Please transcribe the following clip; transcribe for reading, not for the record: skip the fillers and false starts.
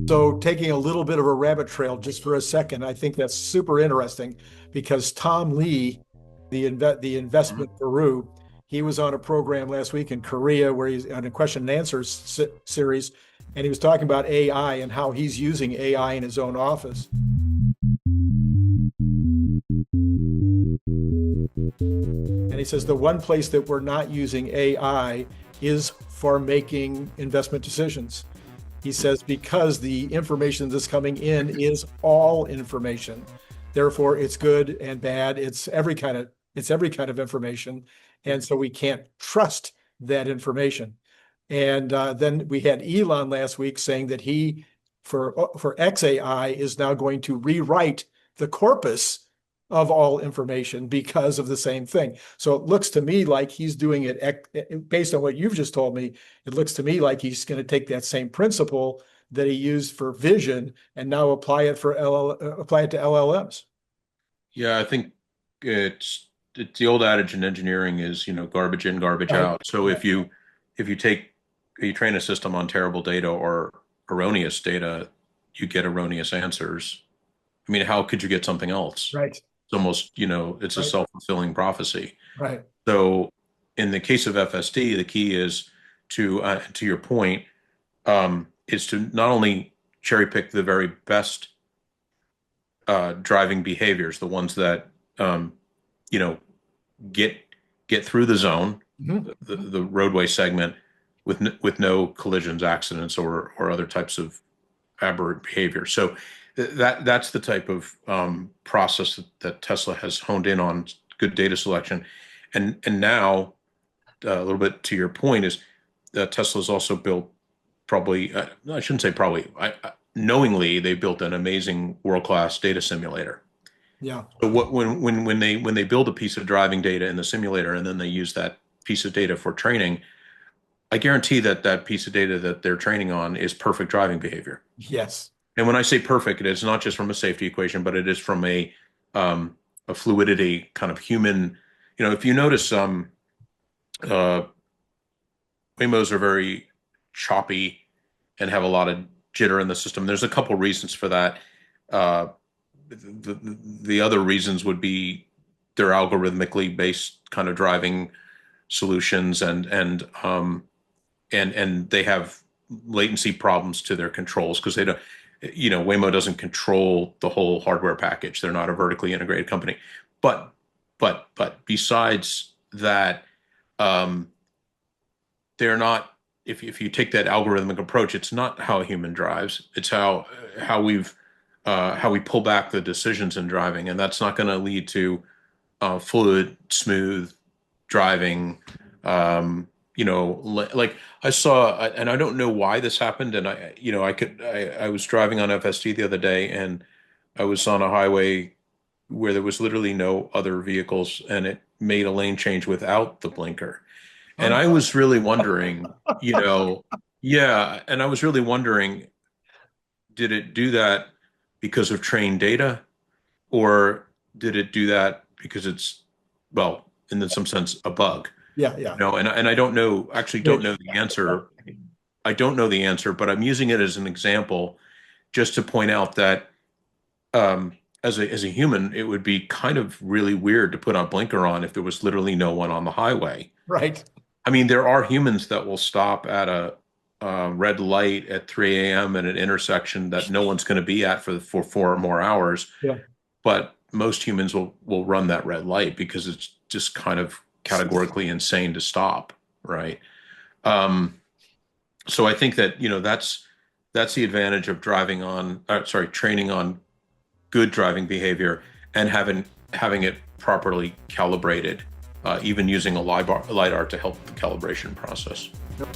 So taking a little bit of a rabbit trail just for a second, I think that's super interesting because Tom Lee, the investment guru, he was on a program last week in Korea where he's on a question and answers series, and he was talking about AI and how he's using AI in his own office. And he says the one place that we're not using AI is for making investment decisions. He says because the information that's coming in is all information, therefore it's good and bad. It's every kind of information, and so we can't trust that information. And then we had Elon last week saying that he, for xAI, is now going to rewrite the corpus of all information because of the same thing. So it looks to me like he's doing it based on what you've just told me. It looks to me like he's going to take that same principle that he used for vision and now apply it to LLMs. Yeah, I think it's the old adage in engineering is, garbage in, garbage out. So if you train a system on terrible data or erroneous data, you get erroneous answers. I mean, how could you get something else? Right. It's almost, it's a self-fulfilling prophecy. Right. So in the case of FSD, the key is to your point, is to not only cherry pick the very best driving behaviors, the ones that get through the zone, the roadway segment with no collisions, accidents, or other types of aberrant behavior. So that's the type of process that Tesla has honed in on, good data selection. And now, a little bit to your point, is that Tesla's also built probably, I shouldn't say probably, knowingly, they built an amazing world-class data simulator. Yeah. So when they build a piece of driving data in the simulator and then they use that piece of data for training, I guarantee that piece of data that they're training on is perfect driving behavior. Yes. And when I say perfect, it's not just from a safety equation, but it is from a fluidity kind of human. If you notice, Waymos are very choppy and have a lot of jitter in the system. There's a couple reasons for that. The other reasons would be their algorithmically based kind of driving solutions, and they have latency problems to their controls because they don't. Waymo doesn't control the whole hardware package. They're not a vertically integrated company. But besides that, they're not. If you take that algorithmic approach, it's not how a human drives. It's how we pull back the decisions in driving, and that's not going to lead to fluid, smooth driving. Like I saw, and I don't know why this happened. And I was driving on FSD the other day, and I was on a highway where there was literally no other vehicles, and it made a lane change without the blinker. And I was really wondering, and I was really wondering, did it do that because of trained data, or did it do that because it's, well, in some sense, a bug? Yeah. And I don't know, actually don't know the answer. I don't know the answer, but I'm using it as an example just to point out that as a human, it would be kind of really weird to put a blinker on if there was literally no one on the highway. Right. I mean, there are humans that will stop at a red light at 3 a.m. at an intersection that no one's going to be at for 4 or more hours. Yeah. But most humans will run that red light because it's just kind of categorically insane to stop, right? So I think that that's the advantage of training on good driving behavior and having it properly calibrated, even using a LiDAR to help the calibration process. Yep.